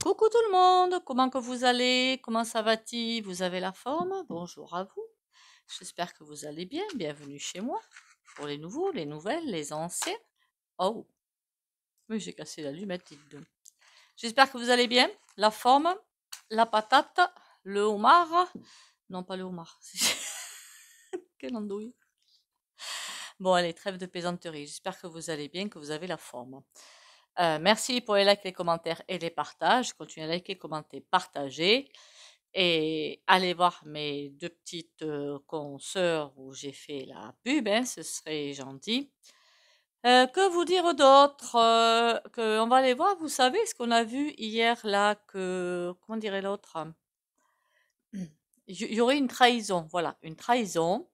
Coucou tout le monde, comment que vous allez? Comment ça va-t-il? Vous avez la forme? Bonjour à vous. J'espère que vous allez bien. Bienvenue chez moi. Pour les nouveaux, les nouvelles, les anciens. Oh, oui, j'ai cassé l'allumette, dites donc. J'espère que vous allez bien. La forme, la patate, le homard. Non, pas le homard. Quelle andouille. Bon, allez, trêve de plaisanterie. J'espère que vous allez bien, que vous avez la forme. Merci pour les likes, les commentaires et les partages. Continuez à liker, commenter, partager. Et allez voir mes deux petites consoeurs où j'ai fait la pub, hein, ce serait gentil. Que vous dire d'autre? On va aller voir, vous savez ce qu'on a vu hier là, comment dirait l'autre? Il y aurait une trahison, voilà, une trahison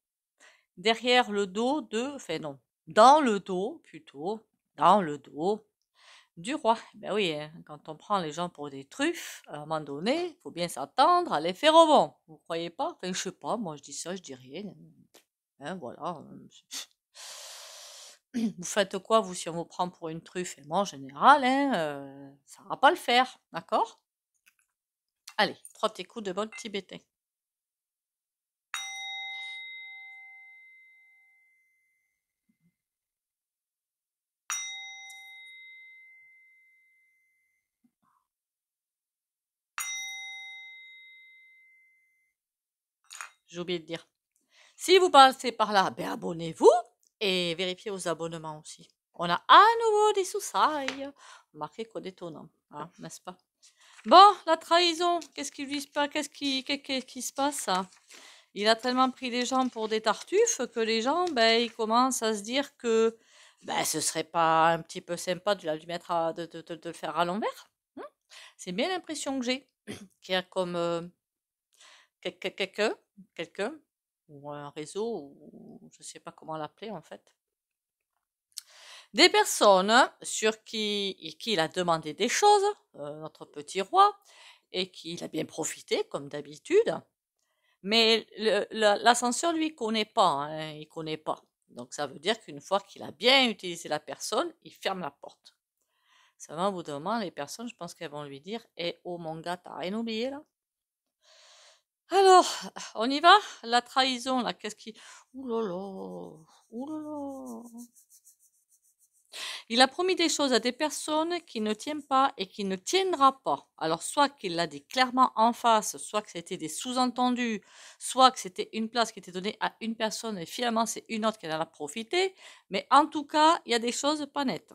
derrière le dos enfin non, dans le dos plutôt, dans le dos du roi. Ben oui, hein, quand on prend les gens pour des truffes, à un moment donné, il faut bien s'attendre à l'effet rebond. Vous croyez pas? Enfin, je sais pas, moi je dis ça, je dis rien. Hein, voilà. Vous faites quoi, vous, si on vous prend pour une truffe? Et moi, en général, hein, ça va pas le faire, d'accord? Allez, 3 petits coups de bol tibétain. J'ai oublié de dire. Si vous passez par là, ben abonnez-vous et vérifiez vos abonnements aussi. On a à nouveau des sous-sailles. Remarquez quoi d'étonnant, hein, n'est-ce pas? Bon, la trahison, qu'est-ce qui lui se passe? Qu'est-ce qui se passe? Il a tellement pris les gens pour des tartuffes que les gens, ben, ils commencent à se dire que ben, ce serait pas un petit peu sympa de lui mettre de le faire à l'envers. Hein. C'est bien l'impression que j'ai. Qu'il y a comme quelqu'un, ou un réseau, ou je sais pas comment l'appeler en fait. Des personnes sur qui il a demandé des choses, notre petit roi, et qu'il a bien profité, comme d'habitude. Mais l'ascenseur, lui, connaît pas, hein, il connaît pas. Donc ça veut dire qu'une fois qu'il a bien utilisé la personne, il ferme la porte. Ça va, au bout d'un moment, les personnes, je pense qu'elles vont lui dire, eh oh mon gars, t'as rien oublié là? Alors, on y va? La trahison, là, qu'est-ce qui... Ouh là là, ouh là là. Il a promis des choses à des personnes qui ne tiennent pas et qui ne tiendra pas. Alors, soit qu'il l'a dit clairement en face, soit que c'était des sous-entendus, soit que c'était une place qui était donnée à une personne et finalement c'est une autre qui en a profité. Mais en tout cas, il y a des choses pas nettes.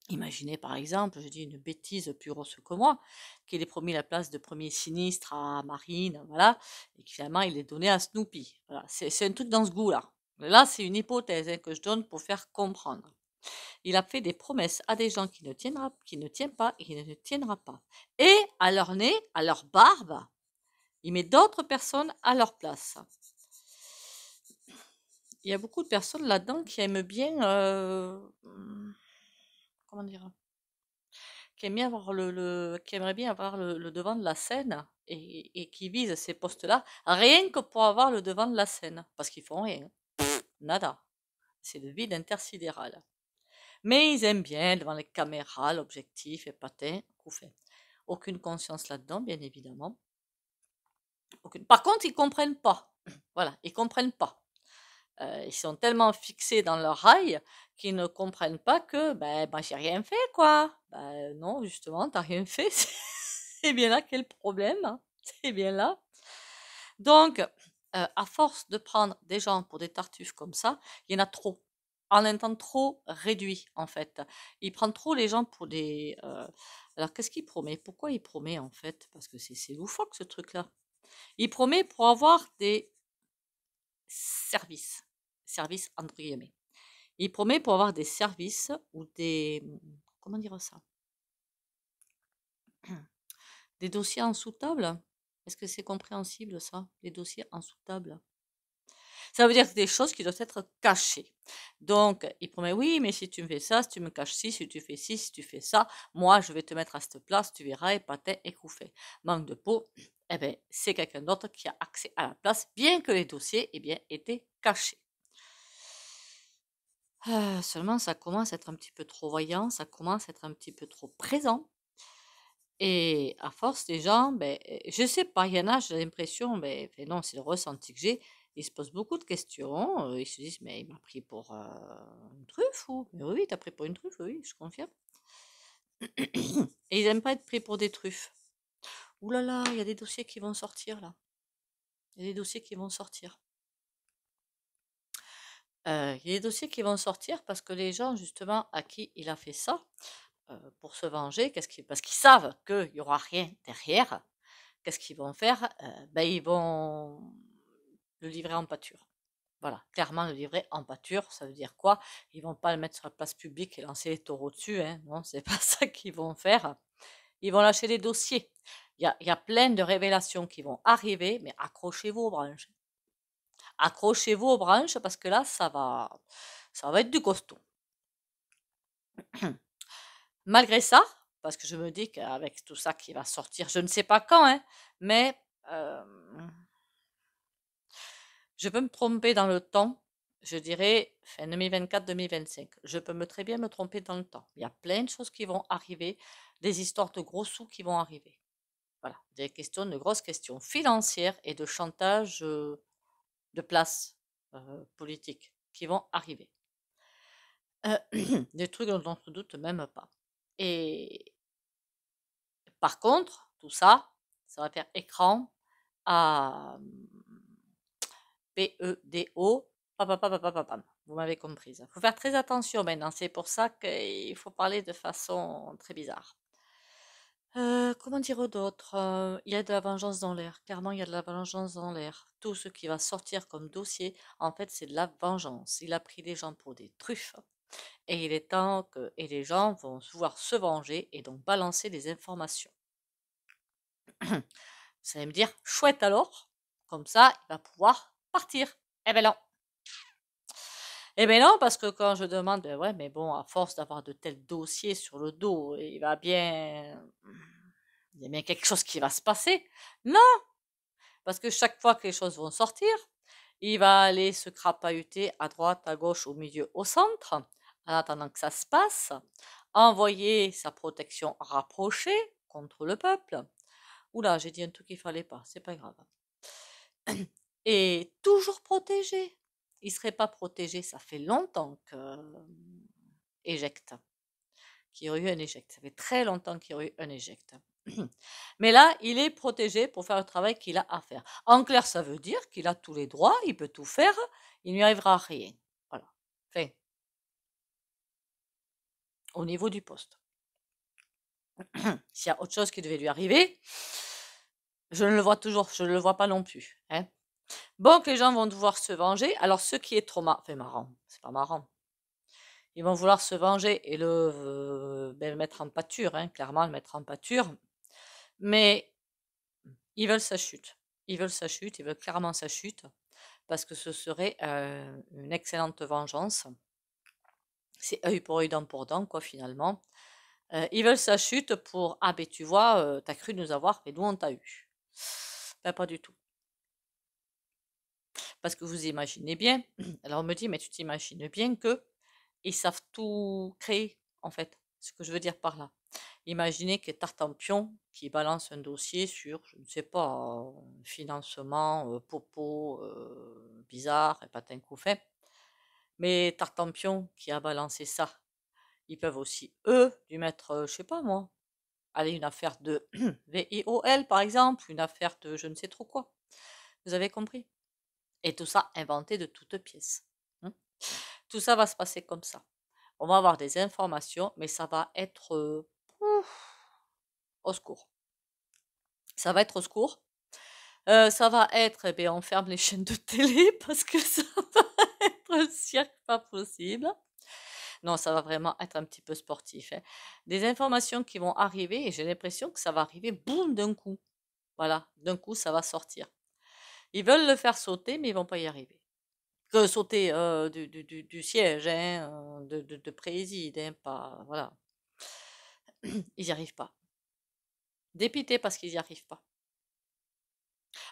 Imaginez par exemple, je dis une bêtise plus grosse que moi, qu'il ait promis la place de premier sinistre à Marine, voilà, et que finalement il est donné à Snoopy. Voilà, c'est un truc dans ce goût-là. Là, c'est une hypothèse hein, que je donne pour faire comprendre. Il a fait des promesses à des gens qui ne tiennent pas et qui ne tiendra pas. Et à leur nez, à leur barbe, il met d'autres personnes à leur place. Il y a beaucoup de personnes là-dedans qui aiment bien, comment dire, qui aiment bien avoir qui aimeraient bien avoir le devant de la scène et qui visent ces postes-là rien que pour avoir le devant de la scène, parce qu'ils font rien, nada. C'est le vide intersidéral. Mais ils aiment bien devant les caméras, l'objectif et patin, coup fait. Aucune conscience là-dedans, bien évidemment. Aucune. Par contre, ils comprennent pas. Voilà, ils comprennent pas. Ils sont tellement fixés dans leur rail qu'ils ne comprennent pas que, ben, j'ai rien fait, quoi. Ben, non, justement, t'as rien fait. C'est bien là qu'est le problème. Hein. C'est bien là. Donc, à force de prendre des gens pour des tartuffes comme ça, il y en a trop. En un temps trop réduit, en fait. Il prend trop les gens pour des... Alors, qu'est-ce qu'il promet? Pourquoi il promet, en fait? Parce que c'est loufoque, ce truc-là. Il promet pour avoir des services. Services, entre guillemets. Il promet pour avoir des services ou des... Comment dire ça? Des dossiers en sous-table? Est-ce que c'est compréhensible, ça? Les dossiers en sous-table? Ça veut dire que des choses qui doivent être cachées. Donc, il promet, oui, mais si tu me fais ça, si tu me caches ci, si tu fais ci, si tu fais ça, moi, je vais te mettre à cette place, tu verras, et patin et couffet. Manque de peau, eh ben, c'est quelqu'un d'autre qui a accès à la place, bien que les dossiers, eh bien, étaient cachés. Seulement, ça commence à être un petit peu trop voyant, ça commence à être un petit peu trop présent. Et à force, les gens, ben, je sais pas, il y en a, j'ai l'impression, non, c'est le ressenti que j'ai, ils se posent beaucoup de questions, ils se disent, mais il m'a pris pour une truffe ou? Mais oui, t'as pris pour une truffe, oui, je confirme. Et ils aiment pas être pris pour des truffes. Ouh là là, il y a des dossiers qui vont sortir là. Il y a des dossiers qui vont sortir. Il y a des dossiers qui vont sortir parce que les gens, justement, à qui il a fait ça, pour se venger, parce qu'ils savent qu'il n'y aura rien derrière, qu'est-ce qu'ils vont faire? Ils vont le livrer en pâture. Voilà, clairement le livrer en pâture, ça veut dire quoi? Ils vont pas le mettre sur la place publique et lancer les taureaux dessus, hein. Non, c'est pas ça qu'ils vont faire. Ils vont lâcher des dossiers. Il y a plein de révélations qui vont arriver, mais accrochez-vous aux branches. Accrochez-vous aux branches parce que là, ça va être du costaud. Malgré ça, parce que je me dis qu'avec tout ça qui va sortir, je ne sais pas quand, hein, mais je peux me tromper dans le temps, je dirais fin 2024-2025. Je peux très bien me tromper dans le temps. Il y a plein de choses qui vont arriver, des histoires de gros sous qui vont arriver. Voilà, des questions, de grosses questions financières et de chantage de place politique qui vont arriver. Des trucs dont on ne se doute même pas. Et par contre, tout ça, ça va faire écran à PEDO. Papapapapapam. Vous m'avez comprise. Il faut faire très attention maintenant. C'est pour ça qu'il faut parler de façon très bizarre. Comment dire d'autre? Il y a de la vengeance dans l'air. Clairement, il y a de la vengeance dans l'air. Tout ce qui va sortir comme dossier, en fait, c'est de la vengeance. Il a pris les gens pour des truffes. Et il est temps que et les gens vont pouvoir se venger et donc balancer des informations. Vous allez me dire, chouette alors, comme ça, il va pouvoir partir. Eh ben non. Eh ben non, parce que quand je demande, ben ouais, mais bon, à force d'avoir de tels dossiers sur le dos, il y a bien quelque chose qui va se passer. Non, parce que chaque fois que les choses vont sortir, il va aller se crapahuter à droite, à gauche, au milieu, au centre, en attendant que ça se passe, envoyer sa protection rapprochée contre le peuple. Oula, j'ai dit un truc qu'il fallait pas, c'est pas grave. Et toujours protégé. Il serait pas protégé, ça fait longtemps éjecte, qu'il y aurait eu un éjecte. Ça fait très longtemps qu'il y aurait eu un éjecte. Mais là, il est protégé pour faire le travail qu'il a à faire. En clair, ça veut dire qu'il a tous les droits, il peut tout faire, il ne lui arrivera rien. Voilà. Enfin, au niveau du poste. S'il y a autre chose qui devait lui arriver, je ne le vois toujours, je ne le vois pas non plus. Hein. Bon, que les gens vont devoir se venger. Alors, ce qui est trop marrant, c'est pas marrant. Ils vont vouloir se venger et le mettre en pâture, hein, clairement le mettre en pâture. Mais ils veulent sa chute. Ils veulent sa chute, ils veulent clairement sa chute, parce que ce serait une excellente vengeance. C'est œil pour œil, dent pour dent, quoi, finalement. Ils veulent sa chute pour, ah ben tu vois, t'as cru nous avoir, mais nous on t'a eu. Ben, pas du tout. Parce que vous imaginez bien, alors on me dit, mais tu t'imagines bien que ils savent tout créer, en fait, ce que je veux dire par là. Imaginez que Tartampion qui balance un dossier sur, je ne sais pas, financement, popo, bizarre, et patin coup fait. Mais Tartampion qui a balancé ça, ils peuvent aussi, eux, lui mettre, je sais pas moi, allez, une affaire de VIOL par exemple, une affaire de je ne sais trop quoi. Vous avez compris? Et tout ça inventé de toutes pièces. Hein. Tout ça va se passer comme ça. On va avoir des informations, mais ça va être au secours. Ça va être au secours. Ça va être, eh bien, on ferme les chaînes de télé parce que ça va être un cirque pas possible. Non, ça va vraiment être un petit peu sportif. Hein. Des informations qui vont arriver et j'ai l'impression que ça va arriver, boum, d'un coup. Voilà, d'un coup, ça va sortir. Ils veulent le faire sauter, mais ils vont pas y arriver. Que sauter du siège, hein, de préside, hein, pas, voilà. Ils n'y arrivent pas. Dépité parce qu'ils n'y arrivent pas.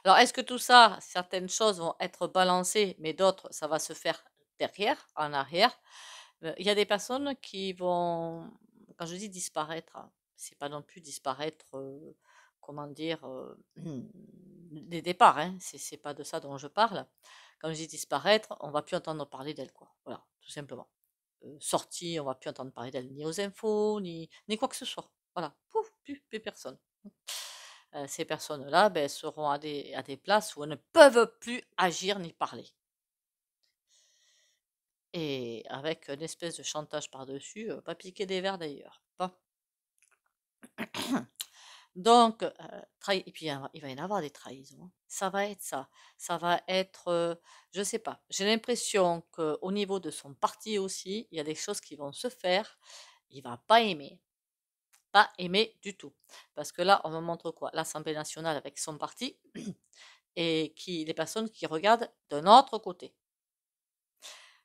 Alors, est-ce que tout ça, certaines choses vont être balancées, mais d'autres, ça va se faire derrière, en arrière? Il y a des personnes qui vont, quand je dis disparaître, C'est pas non plus disparaître, comment dire, des départs, hein. C'est pas de ça dont je parle. Quand je dis disparaître, on va plus entendre parler d'elle, quoi. Voilà, tout simplement. Sortie, on va plus entendre parler d'elle ni aux infos, ni quoi que ce soit. Voilà, pouf, plus personne. Ces personnes-là, ben, seront à des places où elles ne peuvent plus agir ni parler. Et avec une espèce de chantage par-dessus, pas piquer des verres d'ailleurs. Bon. Donc, et puis il va y en avoir des trahisons, hein. Ça va être ça. Ça va être, je sais pas. J'ai l'impression qu'au niveau de son parti aussi, il y a des choses qui vont se faire. Il va pas aimer. Pas aimer du tout. Parce que là, on me montre quoi? L'Assemblée nationale avec son parti et les personnes qui regardent d'un autre côté.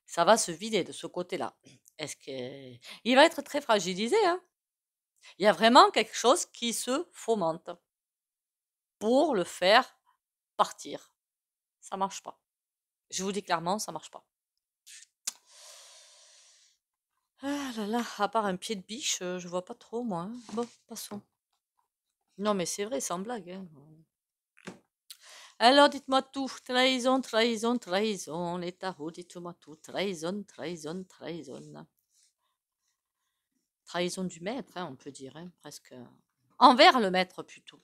Ça va se vider de ce côté-là. Est-ce que il va être très fragilisé, hein? Il y a vraiment quelque chose qui se fomente pour le faire partir. Ça marche pas. Je vous dis clairement, ça marche pas. Ah là là, à part un pied de biche, je vois pas trop moi, hein. Bon, passons. Non mais c'est vrai, sans blague, hein. Alors dites-moi tout. Trahison, trahison, trahison. Les tarots, dites-moi tout. Trahison, trahison, trahison. Trahison du maître, hein, on peut dire, hein, presque. Envers le maître plutôt.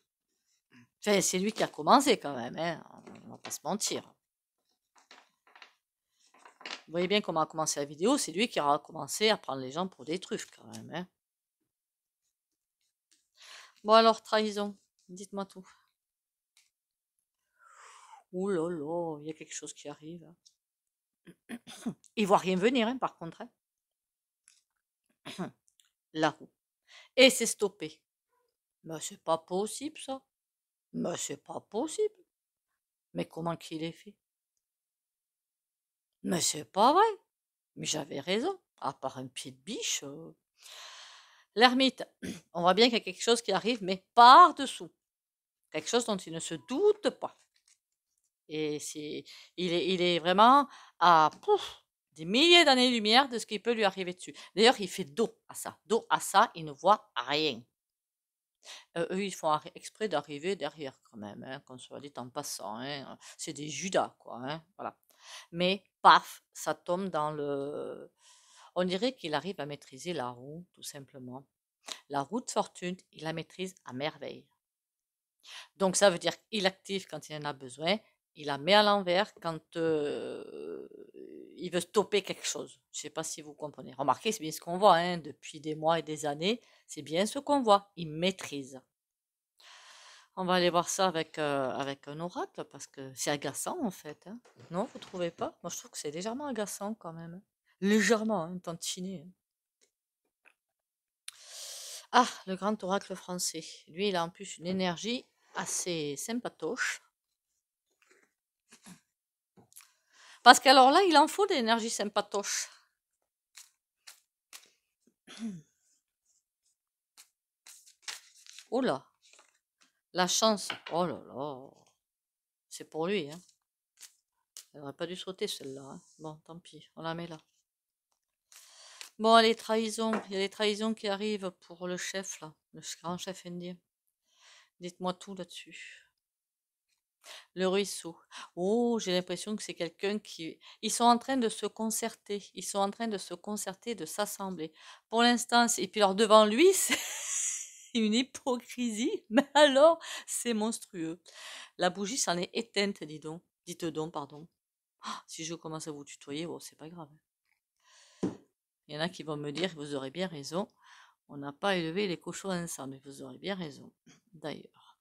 Enfin, c'est lui qui a commencé quand même, hein. On va pas se mentir. Vous voyez bien comment a commencé la vidéo, c'est lui qui aura commencé à prendre les gens pour des truffes quand même, hein. Bon alors, trahison, dites-moi tout. Ouh là là, il y a quelque chose qui arrive. Il voit rien venir, hein, par contre, hein. La roue. Et c'est stoppé. Mais c'est pas possible ça. Mais c'est pas possible. Mais comment qu'il est fait? Mais c'est pas vrai. Mais j'avais raison. À part un pied de biche. L'ermite, on voit bien qu'il y a quelque chose qui arrive, mais par-dessous. Quelque chose dont il ne se doute pas. Et il est vraiment à des milliers d'années-lumière de ce qui peut lui arriver dessus. D'ailleurs, il fait dos à ça. Dos à ça, il ne voit rien. Eux, ils font exprès d'arriver derrière quand même, hein, qu'on soit dit en passant, hein. C'est des Judas, quoi, hein, voilà. Mais paf, ça tombe dans le. On dirait qu'il arrive à maîtriser la roue, tout simplement. La roue de fortune, il la maîtrise à merveille. Donc ça veut dire qu'il active quand il en a besoin, il la met à l'envers quand il veut stopper quelque chose. Je ne sais pas si vous comprenez. Remarquez, c'est bien ce qu'on voit, hein, depuis des mois et des années. C'est bien ce qu'on voit. Il maîtrise. On va aller voir ça avec un oracle parce que c'est agaçant en fait, hein. Non, vous trouvez pas? Moi je trouve que c'est légèrement agaçant quand même, hein. Légèrement, hein, tantinet, hein. Ah, le grand oracle français. Lui, il a en plus une énergie assez sympatoche. Parce qu'alors là, il en faut des énergies sympatoches. Oh là, la chance. Oh là là. C'est pour lui, hein. Elle n'aurait pas dû sauter celle-là, hein. Bon, tant pis, on la met là. Bon, les trahisons. Il y a des trahisons qui arrivent pour le chef, là. Le grand chef indien. Dites-moi tout là-dessus. Le ruisseau. Oh, j'ai l'impression que c'est quelqu'un qui. Ils sont en train de se concerter. Ils sont en train de se concerter, de s'assembler. Pour l'instant, et puis alors devant lui, c'est une hypocrisie. Mais alors, c'est monstrueux. La bougie s'en est éteinte, dis donc. Dites donc, pardon. Ah, si je commence à vous tutoyer, bon, c'est pas grave. Il y en a qui vont me dire, vous aurez bien raison. On n'a pas élevé les cochons ensemble, mais vous aurez bien raison. D'ailleurs.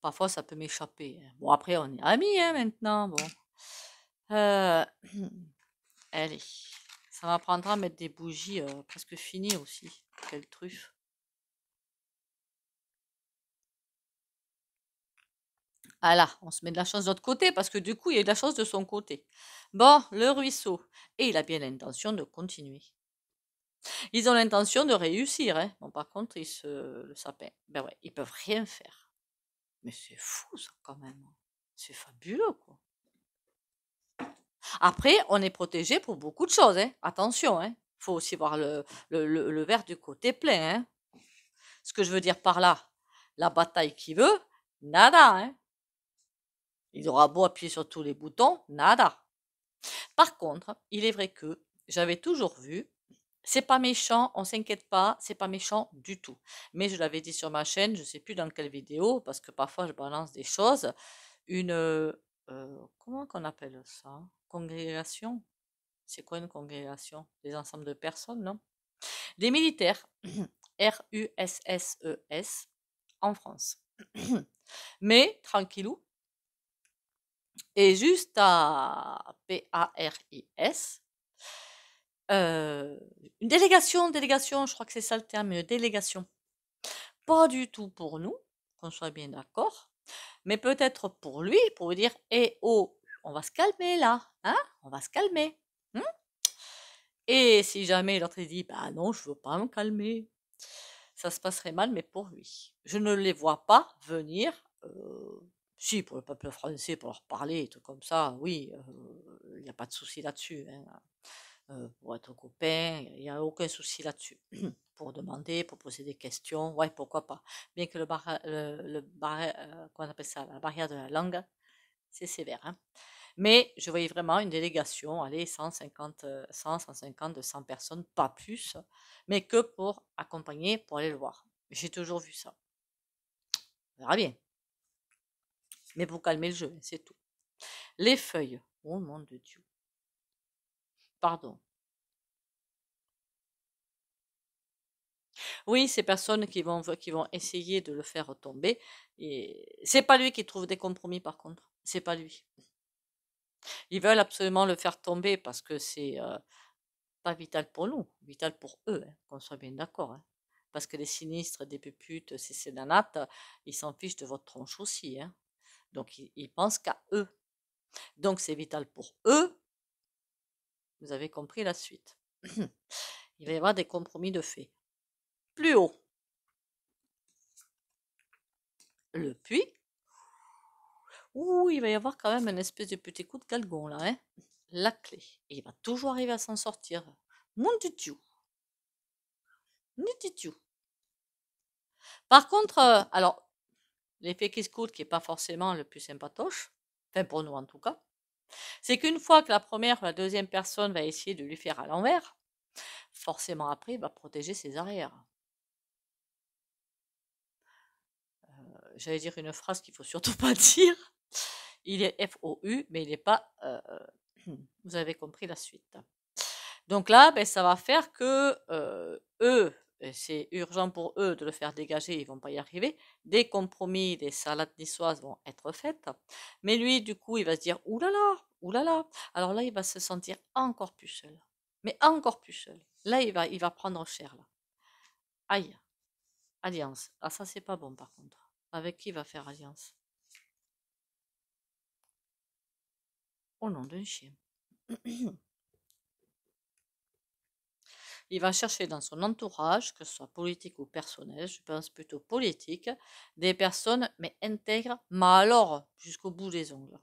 Parfois, ça peut m'échapper, hein. Bon, après, on est amis, hein, maintenant. Bon. Allez. Ça m'apprendra à mettre des bougies presque finies aussi. Quelle truffe. Ah là, on se met de la chance de l'autre côté parce que du coup, il y a de la chance de son côté. Bon, le ruisseau. Et il a bien l'intention de continuer. Ils ont l'intention de réussir, hein. Bon, par contre, le sapin, ben ouais, ils peuvent rien faire. Mais c'est fou, ça, quand même. C'est fabuleux, quoi. Après, on est protégé pour beaucoup de choses, hein. Attention, hein. Faut aussi voir le verre du côté plein, hein. Ce que je veux dire par là, la bataille qu'il veut, nada, hein. Il aura beau appuyer sur tous les boutons, nada. Par contre, il est vrai que j'avais toujours vu, c'est pas méchant, on s'inquiète pas, c'est pas méchant du tout. Mais je l'avais dit sur ma chaîne, je sais plus dans quelle vidéo, parce que parfois je balance des choses, une, comment qu'on appelle ça? Congrégation? C'est quoi une congrégation? Des ensembles de personnes, non? Des militaires, RUSSES, en France. Mais, tranquillou, et juste à PARIS, une délégation, je crois que c'est ça le terme, une délégation. Pas du tout pour nous, qu'on soit bien d'accord, mais peut-être pour lui, pour lui dire, eh oh, on va se calmer là, hein, on va se calmer. Hein. Et si jamais l'autre dit, bah non, je veux pas me calmer, ça se passerait mal, mais pour lui. Je ne les vois pas venir, si, pour le peuple français, pour leur parler et tout comme ça, oui, il n'y a pas de souci là-dessus, hein. Pour être copain, il n'y a aucun souci là-dessus. Pour demander, pour poser des questions, ouais, pourquoi pas. Bien que qu'on appelle ça, la barrière de la langue, c'est sévère, hein. Mais je voyais vraiment une délégation, allez, 150, 100, 150, 200 personnes, pas plus, mais que pour accompagner, pour aller le voir. J'ai toujours vu ça. On verra bien. Mais pour calmer le jeu, c'est tout. Les feuilles. Oh mon de Dieu. Pardon. Oui, ces personnes qui vont essayer de le faire tomber. Et c'est pas lui qui trouve des compromis, par contre. C'est pas lui. Ils veulent absolument le faire tomber parce que c'est pas vital pour nous, vital pour eux, hein, qu'on soit bien d'accord, hein. Parce que les sinistres, des puputes, ces nanates, ils s'en fichent de votre tronche aussi, hein. Donc ils pensent qu'à eux. Donc c'est vital pour eux. Vous avez compris la suite. Il va y avoir des compromis de fait. Plus haut, le puits. Ouh, il va y avoir quand même une espèce de petit coup de galgon là, hein. La clé. Et il va toujours arriver à s'en sortir. Mon Dieu. Mon Dieu. Par contre, alors, l'effet qui se coûte, qui n'est pas forcément le plus sympatoche, enfin pour nous en tout cas, c'est qu'une fois que la première ou la deuxième personne va essayer de lui faire à l'envers, forcément après, il va protéger ses arrières. J'allais dire une phrase qu'il ne faut surtout pas dire. Il est FOU, mais il n'est pas... vous avez compris la suite. Donc là, ben, ça va faire que eux, c'est urgent pour eux de le faire dégager, ils vont pas y arriver. Des compromis, des salades niçoises vont être faites. Mais lui, du coup, il va se dire, oulala, oulala. Alors là, il va se sentir encore plus seul. Mais encore plus seul. Là, il va prendre cher, là. Aïe, alliance. Ah, ça, c'est pas bon, par contre. Avec qui il va faire alliance? Au nom d'un chien. Il va chercher dans son entourage, que ce soit politique ou personnel, je pense plutôt politique, des personnes, mais intègres, mais alors jusqu'au bout des ongles.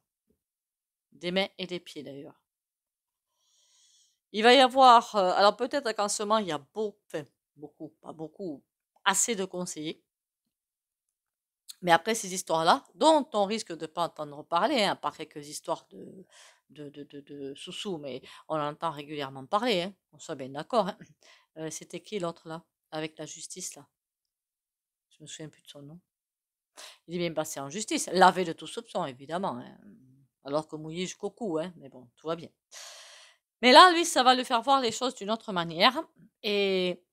Des mains et des pieds d'ailleurs. Il va y avoir, alors peut-être qu'en ce moment, il y a beaucoup, pas beaucoup, assez de conseillers. Mais après ces histoires-là, dont on risque de ne pas entendre parler, hein, pas quelques histoires de sous-sous, mais on entend régulièrement parler, hein, on soit bien d'accord, hein. C'était qui l'autre là? Avec la justice là? Je me souviens plus de son nom. Il est bien passé en justice, lavé de tout soupçon, évidemment, hein. Alors que mouillé jusqu'au cou, hein, mais bon, tout va bien. Mais là, lui, ça va lui faire voir les choses d'une autre manière. Et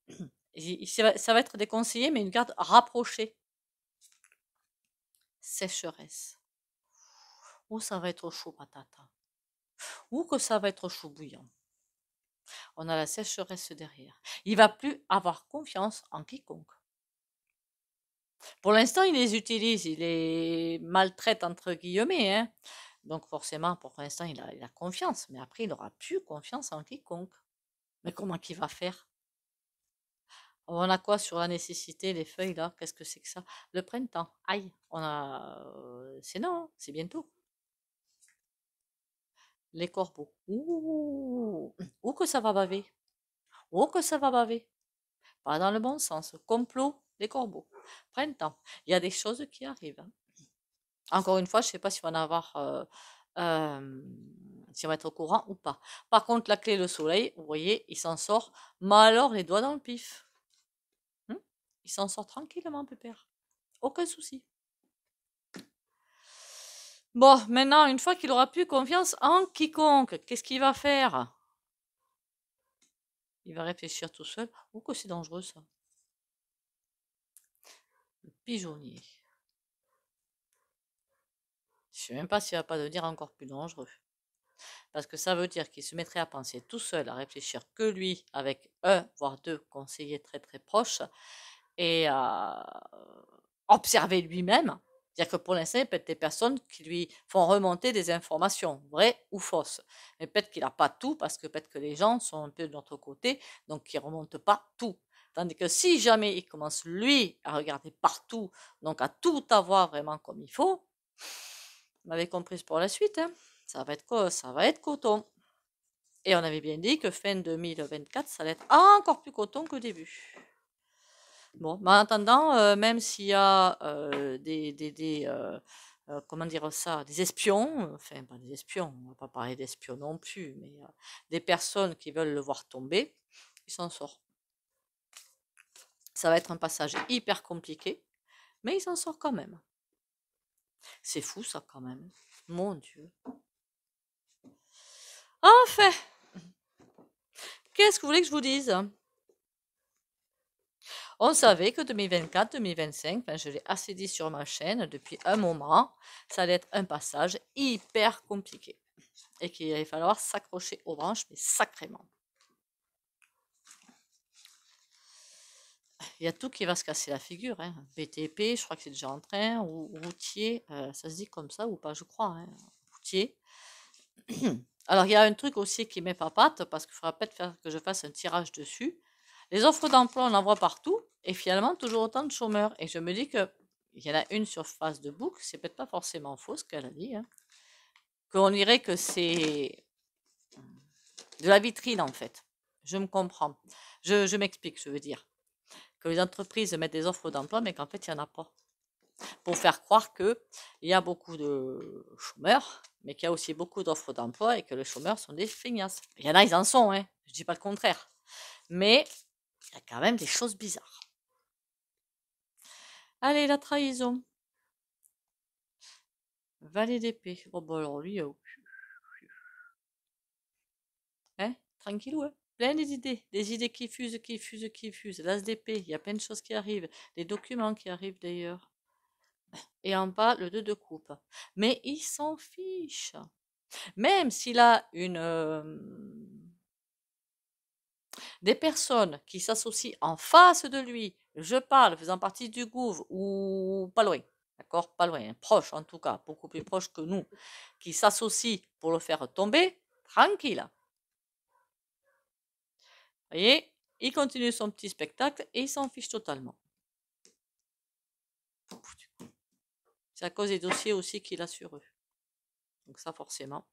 ça va être des conseillers, mais une garde rapprochée. Sécheresse. Ou ça va être chaud patate. Ou que ça va être chaud bouillant. On a la sécheresse derrière. Il va plus avoir confiance en quiconque. Pour l'instant, il les utilise, il les maltraite entre guillemets, hein. Donc forcément, pour l'instant, il a confiance. Mais après, il n'aura plus confiance en quiconque. Mais comment qu'il va faire? On a quoi sur la nécessité, les feuilles là? Qu'est-ce que c'est que ça? Le printemps. Aïe, on a. C'est non, hein, c'est bientôt. Les corbeaux. Ouh, ouh que ça va baver. Oh que ça va baver. Pas dans le bon sens. Complot, les corbeaux. Printemps. Il y a des choses qui arrivent, hein. Encore une fois, je ne sais pas si on va en avoir, si on va être au courant ou pas. Par contre, la clé, le soleil, vous voyez, il s'en sort, mais alors les doigts dans le pif. Il s'en sort tranquillement, pépère. Aucun souci. Bon, maintenant, une fois qu'il aura plus confiance en quiconque, qu'est-ce qu'il va faire? Il va réfléchir tout seul. Oh, que c'est dangereux, ça. Le pigeonnier. Je sais même pas s'il va pas devenir encore plus dangereux. Parce que ça veut dire qu'il se mettrait à penser tout seul, à réfléchir que lui, avec un, voire deux conseillers très très proches, et à observer lui-même. C'est-à-dire que pour l'instant, il y a peut-être des personnes qui lui font remonter des informations, vraies ou fausses. Mais peut-être qu'il n'a pas tout, parce que peut-être que les gens sont un peu de notre côté, donc ils ne remontent pas tout. Tandis que si jamais il commence, lui, à regarder partout, donc à tout avoir vraiment comme il faut, vous m'avez compris pour la suite, hein, ça va être coton. Et on avait bien dit que fin 2024, ça allait être encore plus coton qu'au début. Bon, mais en attendant, même s'il y a comment dire ça, des espions, enfin pas des espions, on va pas parler d'espions non plus, mais des personnes qui veulent le voir tomber, il s'en sort. Ça va être un passage hyper compliqué, mais il s'en sort quand même. C'est fou ça quand même. Mon Dieu. Enfin, qu'est-ce que vous voulez que je vous dise? On savait que 2024, 2025, je l'ai assez dit sur ma chaîne depuis un moment, ça allait être un passage hyper compliqué. Et qu'il allait falloir s'accrocher aux branches, mais sacrément. Il y a tout qui va se casser la figure, hein. BTP, je crois que c'est déjà en train, ou routier, ça se dit comme ça ou pas, je crois, hein, routier. Alors, il y a un truc aussi qui met pas patte, parce qu'il faudra peut-être que je fasse un tirage dessus. Les offres d'emploi, on en voit partout, et finalement, toujours autant de chômeurs. Et je me dis que il y en a une sur Facebook, c'est peut-être pas forcément faux ce qu'elle a dit, hein, qu'on dirait que c'est de la vitrine en fait. Je me comprends. Je m'explique, je veux dire. Que les entreprises mettent des offres d'emploi, mais qu'en fait, il n'y en a pas. Pour faire croire qu'il y a beaucoup de chômeurs, mais qu'il y a aussi beaucoup d'offres d'emploi et que les chômeurs sont des feignasses. Il y en a, ils en sont, hein. Je ne dis pas le contraire. Mais il y a quand même des choses bizarres. Allez, la trahison. Valet d'épée. Oh, bah alors lui, hein, tranquillou, hein. Plein des idées qui fusent, qui fusent, qui fusent. L'as d'épée, il y a plein de choses qui arrivent. Des documents qui arrivent d'ailleurs. Et en bas, le 2 de coupe. Mais il s'en fiche. Même s'il a des personnes qui s'associent en face de lui, je parle faisant partie du gouv ou pas loin, d'accord, pas loin, proche en tout cas, beaucoup plus proche que nous, qui s'associent pour le faire tomber, tranquille. Vous voyez, il continue son petit spectacle et il s'en fiche totalement. C'est à cause des dossiers aussi qu'il a sur eux. Donc ça, forcément.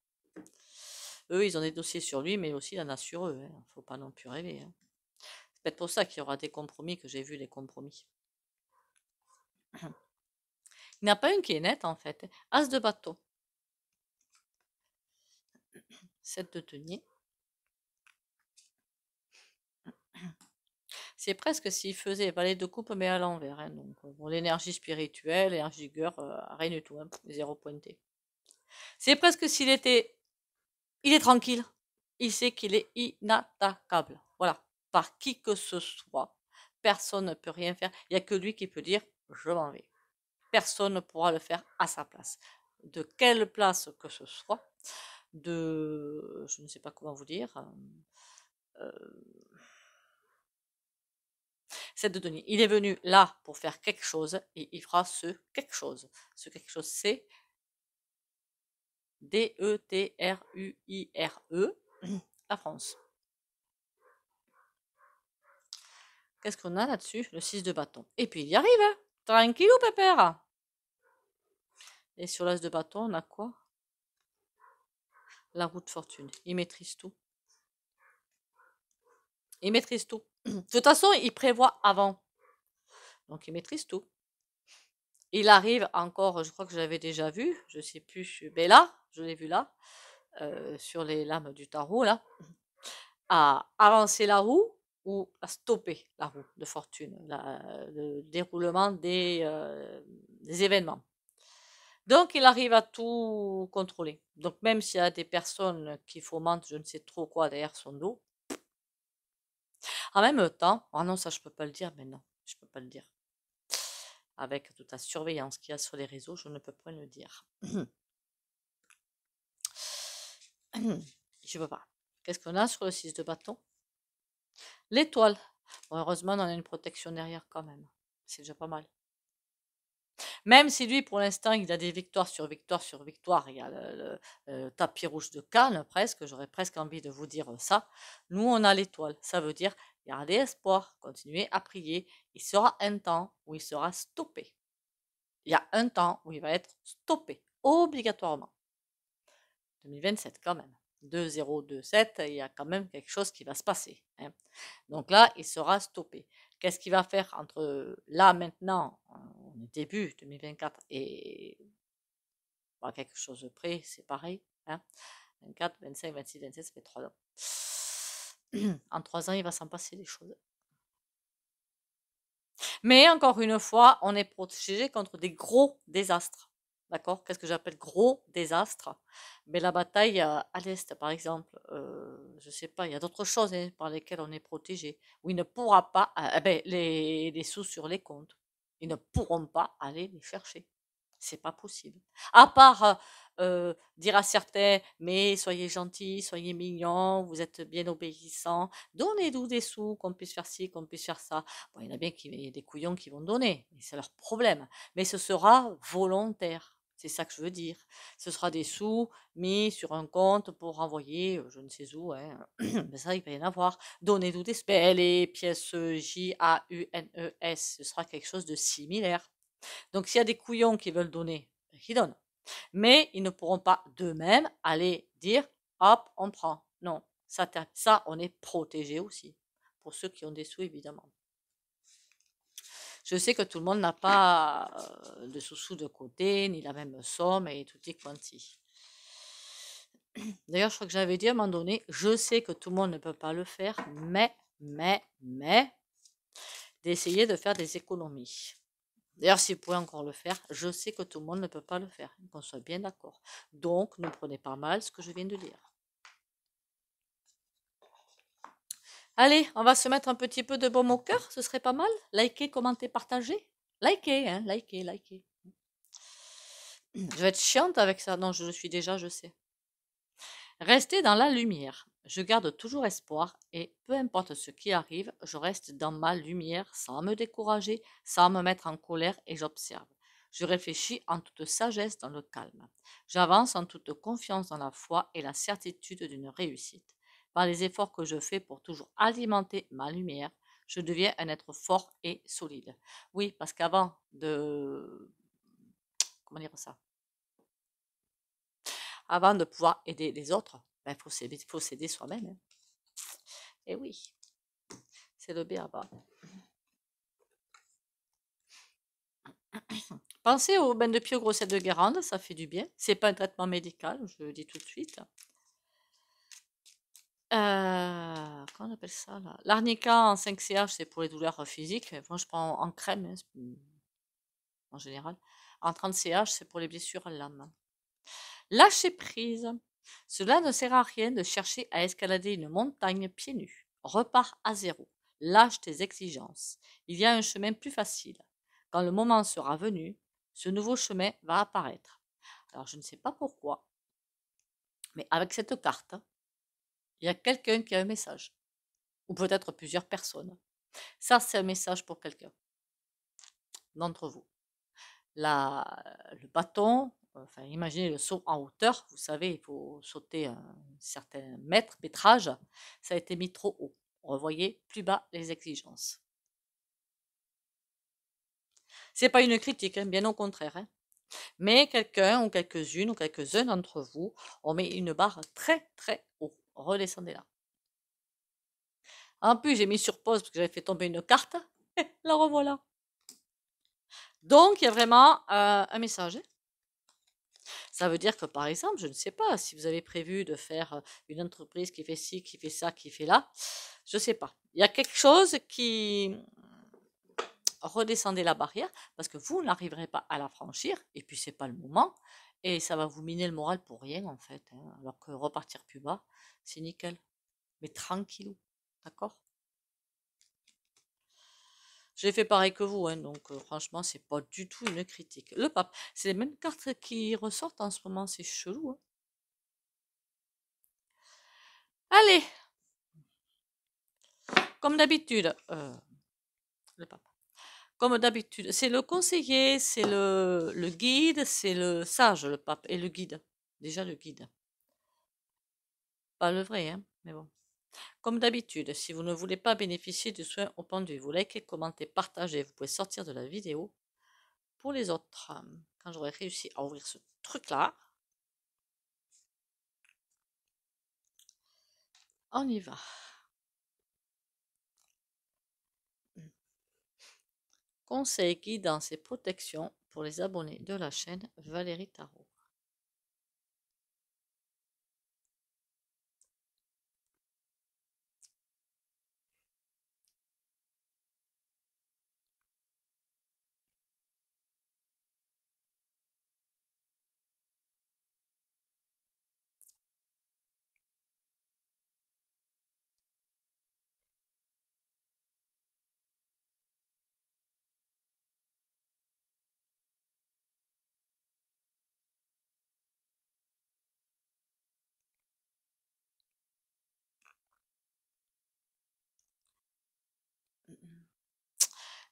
Eux, ils ont des dossiers sur lui, mais aussi il en a sur eux. Hein. Faut pas non plus rêver. Hein. C'est peut-être pour ça qu'il y aura des compromis, que j'ai vu les compromis. Il n'y a pas une qui est nette, en fait. As de bâton. 7 de denier. C'est presque s'il faisait valet de coupe, mais à l'envers. Hein. Donc, bon, l'énergie spirituelle, l'énergie gueur, rien du tout. Hein. Zéro pointé. C'est presque s'il était... Il est tranquille. Il sait qu'il est inattaquable. Voilà. Par qui que ce soit. Personne ne peut rien faire. Il n'y a que lui qui peut dire « je m'en vais ». Personne ne pourra le faire à sa place. De quelle place que ce soit. Je ne sais pas comment vous dire. C'est de donner. Il est venu là pour faire quelque chose et il fera ce quelque chose. Ce quelque chose, c'est D-E-T-R-U-I-R-E, la France. Qu'est-ce qu'on a là-dessus? Le 6 de bâton. Et puis il y arrive, hein. Tranquillou, pépère. Et sur l'as de bâton, on a quoi? La roue de fortune. Il maîtrise tout. Il maîtrise tout. De toute façon, il prévoit avant. Donc il maîtrise tout. Il arrive encore, je crois que je l'avais déjà vu, je sais plus, mais là, je l'ai vu là, sur les lames du tarot, là, à avancer la roue ou à stopper la roue de fortune, le déroulement des événements. Donc, il arrive à tout contrôler. Donc, même s'il y a des personnes qui fomentent je ne sais trop quoi derrière son dos, en même temps, ah non, ça je peux pas le dire, mais non, je peux pas le dire. Avec toute la surveillance qu'il y a sur les réseaux, je ne peux pas le dire. Je peux pas. Qu'est-ce qu'on a sur le 6 de bâton? L'étoile. Bon, heureusement, on a une protection derrière quand même. C'est déjà pas mal. Même si lui, pour l'instant, il a des victoires sur victoire sur victoire, il y a le tapis rouge de Cannes, presque, j'aurais presque envie de vous dire ça. Nous, on a l'étoile. Ça veut dire, gardez espoir, continuez à prier. Il sera un temps où il sera stoppé. Il y a un temps où il va être stoppé, obligatoirement. 2027 quand même. 2027, il y a quand même quelque chose qui va se passer, hein. Donc là, il sera stoppé. Qu'est-ce qu'il va faire entre là, maintenant, on est début 2024, et bah, quelque chose de près, c'est pareil, hein. 24, 25, 26, 27, ça fait 3 ans. En 3 ans, il va s'en passer des choses. Mais encore une fois, on est protégé contre des gros désastres. D'accord? Qu'est-ce que j'appelle gros désastres? Mais la bataille à l'Est, par exemple, je sais pas, il y a d'autres choses, hein, par lesquelles on est protégé, où il ne pourra pas, ben, les sous sur les comptes, ils ne pourront pas aller les chercher. C'est pas possible. À part dire à certains, mais soyez gentils, soyez mignons, vous êtes bien obéissants, donnez-nous des sous, qu'on puisse faire ci, qu'on puisse faire ça. Bon, il y en a bien qui, il y a des couillons qui vont donner, mais c'est leur problème. Mais ce sera volontaire. C'est ça que je veux dire. Ce sera des sous mis sur un compte pour envoyer, je ne sais où, hein. Mais ça, il va y en avoir. Donnez-nous des spells, les pièces J-A-U-N-E-S. Ce sera quelque chose de similaire. Donc, s'il y a des couillons qui veulent donner, ben, qu'ils donnent. Mais ils ne pourront pas d'eux-mêmes aller dire, hop, on prend. Non, ça, on est protégé aussi. Pour ceux qui ont des sous, évidemment. Je sais que tout le monde n'a pas de sous-sous de côté, ni la même somme, et tout est quanti. D'ailleurs, je crois que j'avais dit à un moment donné, je sais que tout le monde ne peut pas le faire, mais, d'essayer de faire des économies. D'ailleurs, si vous pouvez encore le faire, je sais que tout le monde ne peut pas le faire, qu'on soit bien d'accord. Donc, ne prenez pas mal ce que je viens de dire. Allez, on va se mettre un petit peu de baume au cœur, ce serait pas mal. Likez, commentez, partagez. Likez, hein, likez, likez. Je vais être chiante avec ça. Non, je le suis déjà, je sais. Restez dans la lumière. Je garde toujours espoir et peu importe ce qui arrive, je reste dans ma lumière sans me décourager, sans me mettre en colère et j'observe. Je réfléchis en toute sagesse dans le calme. J'avance en toute confiance dans la foi et la certitude d'une réussite. Par les efforts que je fais pour toujours alimenter ma lumière, je deviens un être fort et solide. Oui, parce qu'avant de... Comment dire ça? Avant de pouvoir aider les autres, ben, faut s'aider soi-même, hein. Et oui, c'est le b.a.-ba. Pensez au bain de pied aux grossettes de Guérande, ça fait du bien. C'est pas un traitement médical, je le dis tout de suite. Comment on appelle ça là? L'arnica en 5CH, c'est pour les douleurs physiques. Moi, je prends en crème, hein, en général. En 30CH, c'est pour les blessures à l'âme. Lâcher prise. Cela ne sert à rien de chercher à escalader une montagne pieds nus. Repars à zéro. Lâche tes exigences. Il y a un chemin plus facile. Quand le moment sera venu, ce nouveau chemin va apparaître. Alors, je ne sais pas pourquoi, mais avec cette carte, il y a quelqu'un qui a un message. Ou peut-être plusieurs personnes. Ça, c'est un message pour quelqu'un d'entre vous. Le bâton, enfin, imaginez le saut en hauteur. Vous savez, il faut sauter un certain métrage. Ça a été mis trop haut. Revoyez plus bas les exigences. C'est pas une critique, hein, bien au contraire, hein. Mais quelqu'un ou quelques-unes ou quelques-uns d'entre vous, on met une barre très très haut. Redescendez là. En plus, j'ai mis sur pause parce que j'avais fait tomber une carte. La revoilà. Donc, il y a vraiment un message. Ça veut dire que, par exemple, je ne sais pas, si vous avez prévu de faire une entreprise qui fait ci, qui fait ça, qui fait là, je ne sais pas. Il y a quelque chose qui redescendez la barrière parce que vous n'arriverez pas à la franchir et puis c'est pas le moment et ça va vous miner le moral pour rien en fait, hein, alors que repartir plus bas, c'est nickel, mais tranquillou, d'accord? J'ai fait pareil que vous, hein, donc franchement, c'est pas du tout une critique. Le pape, c'est les mêmes cartes qui ressortent en ce moment, c'est chelou, hein. Allez, comme d'habitude, le pape. Comme d'habitude, c'est le conseiller, c'est le guide, c'est le sage, le pape, et le guide. Déjà le guide. Pas le vrai, hein, mais bon. Comme d'habitude, si vous ne voulez pas bénéficier du soin au pendu, vous likez, commentez, partagez. Vous pouvez sortir de la vidéo pour les autres. Quand j'aurai réussi à ouvrir ce truc-là, on y va. Conseils, guidance et protection pour les abonnés de la chaîne Valérie Tarot.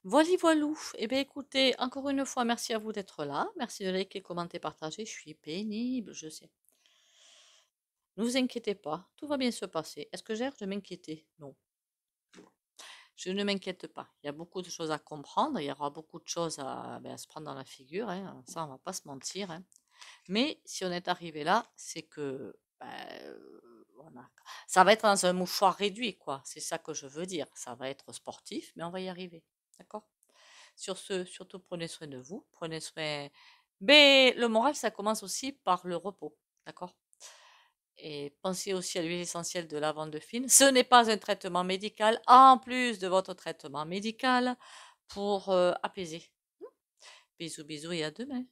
Voilà, voilou. Eh bien, écoutez, encore une fois, merci à vous d'être là. Merci de liker, commenter, partager. Je suis pénible, je sais. Ne vous inquiétez pas, tout va bien se passer. Est-ce que j'ai l'air de m'inquiéter? Non. Je ne m'inquiète pas. Il y a beaucoup de choses à comprendre. Il y aura beaucoup de choses à se prendre dans la figure, hein. Ça, on va pas se mentir, hein. Mais si on est arrivé là, c'est que ça va être dans un mouchoir réduit, quoi. C'est ça que je veux dire. Ça va être sportif, mais on va y arriver. D'accord? Sur ce, surtout prenez soin de vous. Prenez soin. Mais le moral, ça commence aussi par le repos. D'accord? Et pensez aussi à l'huile essentielle de lavande fine. Ce n'est pas un traitement médical, en plus de votre traitement médical, pour apaiser. Bisous, bisous et à demain.